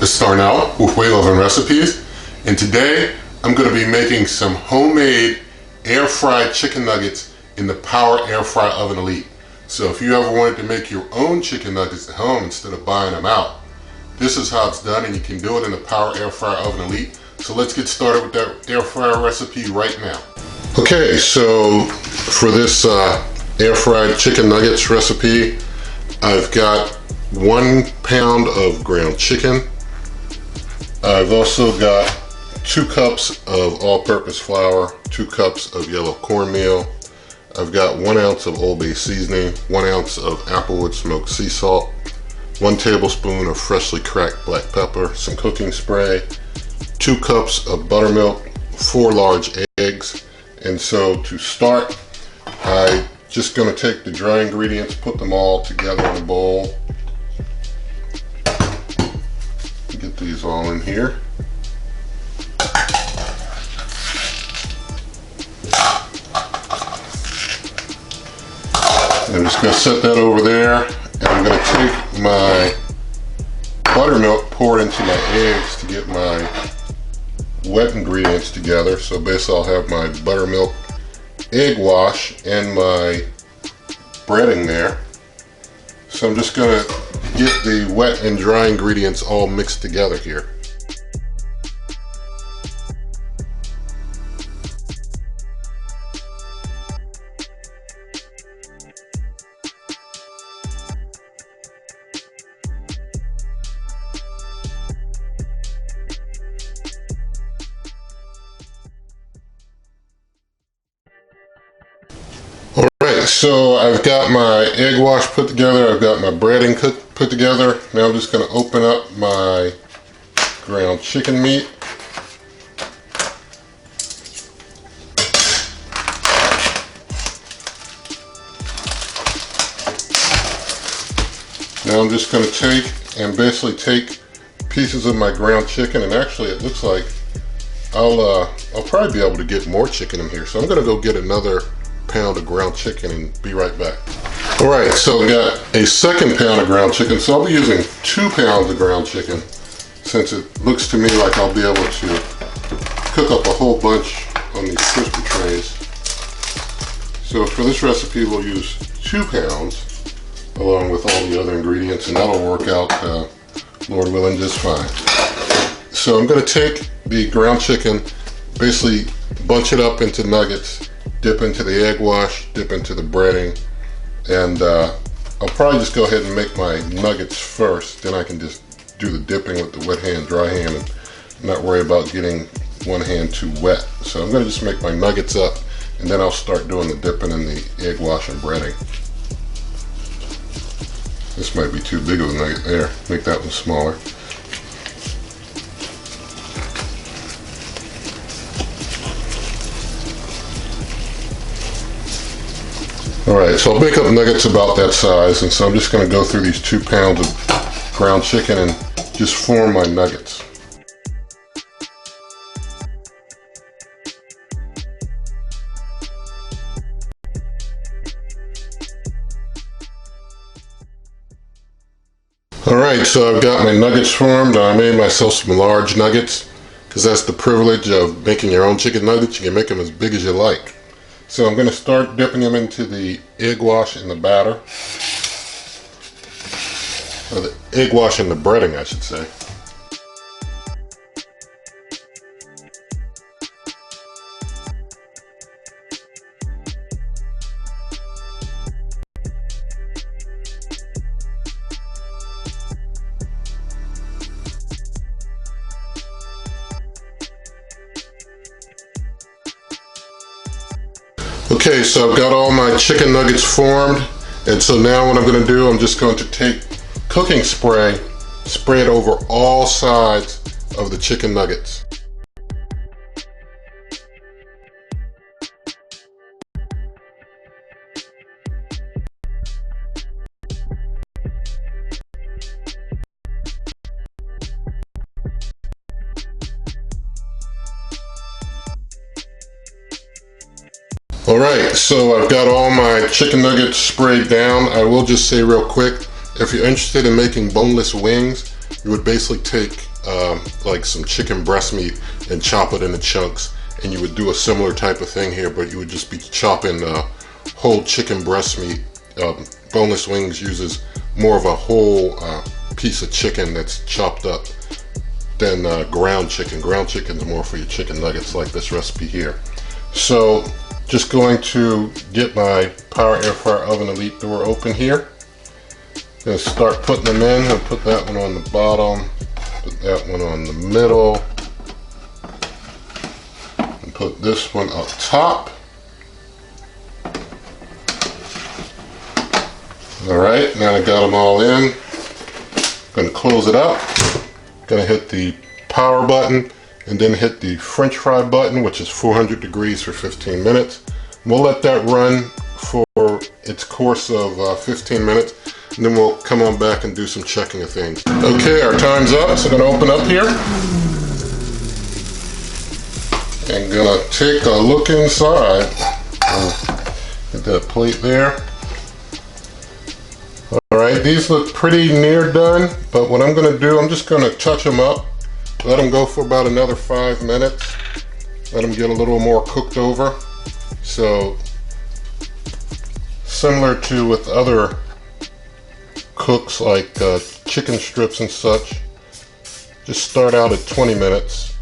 It's starting out with Way Loving Recipes, and today I'm going to be making some homemade air fried chicken nuggets in the Power Air Fry Oven Elite. So if you ever wanted to make your own chicken nuggets at home instead of buying them out, this is how it's done, and you can do it in the Power Air Fry Oven Elite. So let's get started with that air fryer recipe right now. Okay, so for this air fried chicken nuggets recipe, I've got 1 pound of ground chicken. I've also got 2 cups of all-purpose flour, 2 cups of yellow cornmeal. I've got 1 ounce of Old Bay seasoning, 1 ounce of Applewood smoked sea salt, 1 tablespoon of freshly cracked black pepper, some cooking spray, 2 cups of buttermilk, 4 large eggs. And so to start, I'm just going to take the dry ingredients, put them all together in a bowl. Get these all in here. I'm just going to set that over there, and I'm going to take my buttermilk, pour it into my eggs to get my wet ingredients together. So basically I'll have my buttermilk egg wash and my breading there. So I'm just going to get the wet and dry ingredients all mixed together here. Alright, so I've got my egg wash put together, I've got my breading put together. Now I'm just going to open up my ground chicken meat. Now I'm just going to take pieces of my ground chicken, and actually it looks like I'll probably be able to get more chicken in here. So I'm going to go get another pound of ground chicken and be right back. Alright, so I've got a 2nd pound of ground chicken, so I'll be using 2 pounds of ground chicken, since it looks to me like I'll be able to cook up a whole bunch on these crisper trays. So for this recipe we'll use 2 pounds along with all the other ingredients, and that'll work out, Lord willing, just fine. So I'm going to take the ground chicken, basically bunch it up into nuggets, dip into the egg wash, dip into the breading, and I'll probably just go ahead and make my nuggets first. Then I can just do the dipping with the wet hand, dry hand, and not worry about getting one hand too wet. So I'm going to just make my nuggets up, and then I'll start doing the dipping in the egg wash and breading. This might be too big of a nugget there. Make that one smaller. Alright, so I'll make up nuggets about that size, and so I'm just going to go through these 2 pounds of ground chicken and just form my nuggets. Alright, so I've got my nuggets formed. I made myself some large nuggets, because that's the privilege of making your own chicken nuggets. You can make them as big as you like. So I'm going to start dipping them into the egg wash and the batter. Or the egg wash and the breading, I should say. Okay, so I've got all my chicken nuggets formed, and so now what I'm going to do, I'm just going to take cooking spray, spray it over all sides of the chicken nuggets. Alright, so I've got all my chicken nuggets sprayed down. I will just say real quick, if you're interested in making boneless wings, you would basically take like some chicken breast meat and chop it into chunks, and you would do a similar type of thing here, but you would just be chopping whole chicken breast meat. Boneless Wings uses more of a whole piece of chicken that's chopped up than ground chicken. Ground chicken is more for your chicken nuggets, like this recipe here. So just going to get my Power Air Fryer Oven Elite door open here. Gonna start putting them in. I'll put that one on the bottom, put that one on the middle, and put this one up top. Alright, now I got them all in. Gonna close it up. Gonna hit the power button and then hit the French fry button, which is 400 degrees for 15 minutes. We'll let that run for its course of 15 minutes. And then we'll come on back and do some checking of things. Okay, our time's up, so I'm gonna open up here. And gonna take a look inside. Get that plate there. Alright, these look pretty near done, but what I'm gonna do, I'm just gonna touch them up, let them go for about another 5 minutes, let them get a little more cooked over. So, similar to with other cooks like chicken strips and such, just start out at 20 minutes.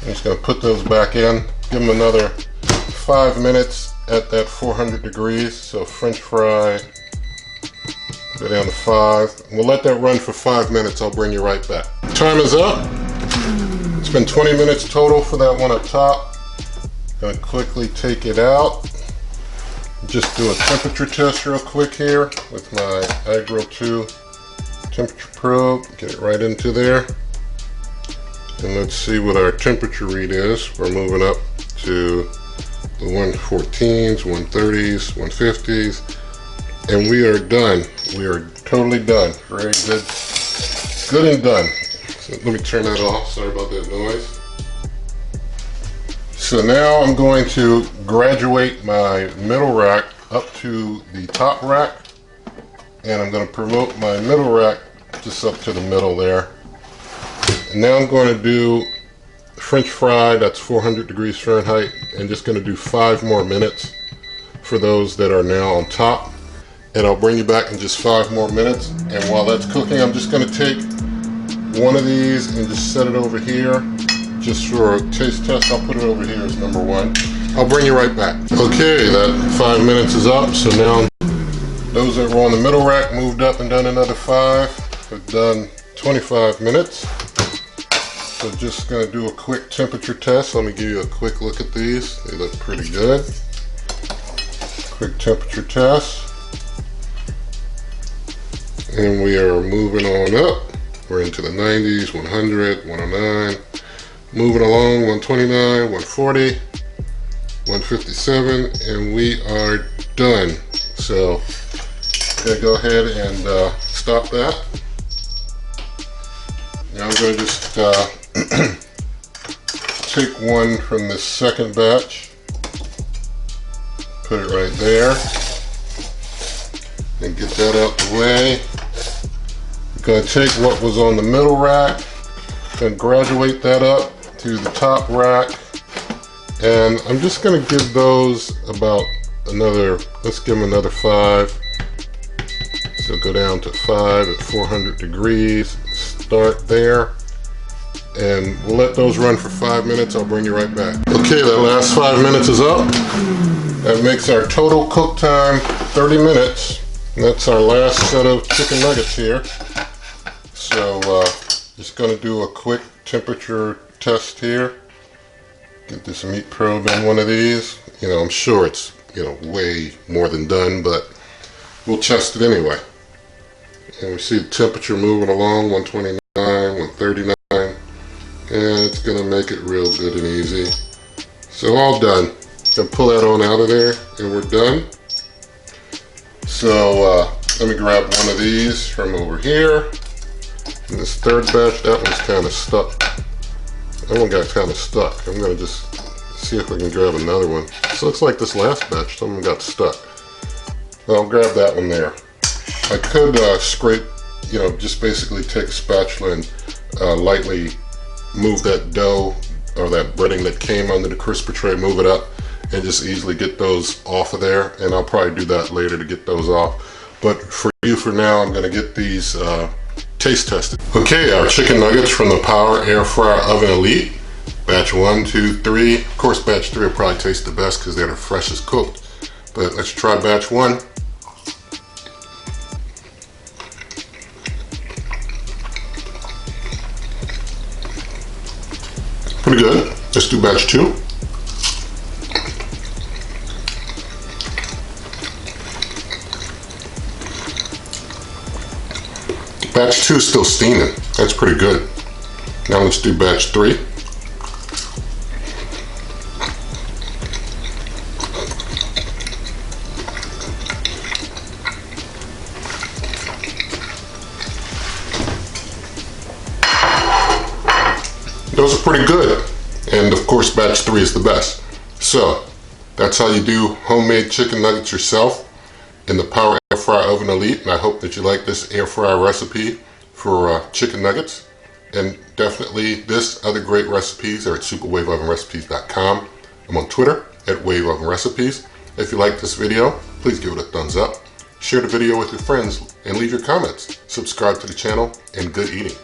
I'm just going to put those back in, give them another 5 minutes at that 400 degrees. So French fry, go down to 5. We'll let that run for 5 minutes. I'll bring you right back. Time is up. It's been 20 minutes total for that one up top. Going to quickly take it out. Just do a temperature test real quick here with my Agro 2 temperature probe. Get it right into there. And let's see what our temperature read is. We're moving up to the 114s, 130s, 150s. And we are done. We are totally done. Very good. Good and done. So let me turn that off. Sorry about that noise. So now I'm going to graduate my middle rack up to the top rack, and I'm going to promote my middle rack just up to the middle there. And now I'm going to do French fry, that's 400 degrees Fahrenheit, and just going to do 5 more minutes for those that are now on top. And I'll bring you back in just 5 more minutes. And while that's cooking, I'm just going to take one of these and just set it over here. Just for a taste test, I'll put it over here as number 1. I'll bring you right back. Okay, that 5 minutes is up, so now those that were on the middle rack moved up and done another 5. We've done 25 minutes. So just gonna do a quick temperature test. Let me give you a quick look at these. They look pretty good. Quick temperature test. And we are moving on up. We're into the 90s, 100, 109. Moving along, 129, 140, 157, and we are done. So, I'm gonna go ahead and stop that. Now I'm gonna just take one from this second batch, put it right there, and get that out the way. I'm gonna take what was on the middle rack and graduate that up to the top rack, and I'm just going to give those about another, let's give them another 5. So go down to 5 at 400 degrees, start there, and we'll let those run for 5 minutes. I'll bring you right back. Okay, that last 5 minutes is up. That makes our total cook time 30 minutes. And that's our last set of chicken nuggets here. So just going to do a quick temperature test here. Get this meat probe in one of these. You know, I'm sure it's, you know, way more than done, but we'll test it anyway. And we see the temperature moving along, 129, 139, and it's gonna make it real good and easy. So all done. Gonna pull that on out of there, and we're done. So let me grab one of these from over here. And this third batch, that one's kind of stuck. That one got kind of stuck. I'm gonna just see if I can grab another one. This looks like this last batch, someone got stuck. I'll grab that one there. I could scrape, you know, just basically take a spatula and lightly move that dough or that breading that came under the crisper tray, move it up, and just easily get those off of there. And I'll probably do that later to get those off. But for you, for now, I'm gonna get these taste tested. Okay, our chicken nuggets from the Power Air Fryer Oven Elite. Batch 1, 2, 3. Of course, batch 3 will probably taste the best because they're the freshest cooked. But let's try batch 1. Pretty good. Let's do batch 2. Batch 2 is still steaming. That's pretty good. Now let's do batch 3. Those are pretty good. And of course, batch 3 is the best. So that's how you do homemade chicken nuggets yourself in the Power Air Fryer Oven Elite. And I hope that you like this air fryer recipe for chicken nuggets. And definitely this other great recipes are at superwaveovenrecipes.com. I'm on Twitter at waveovenrecipes. If you like this video, please give it a thumbs up. Share the video with your friends and leave your comments. Subscribe to the channel, and good eating.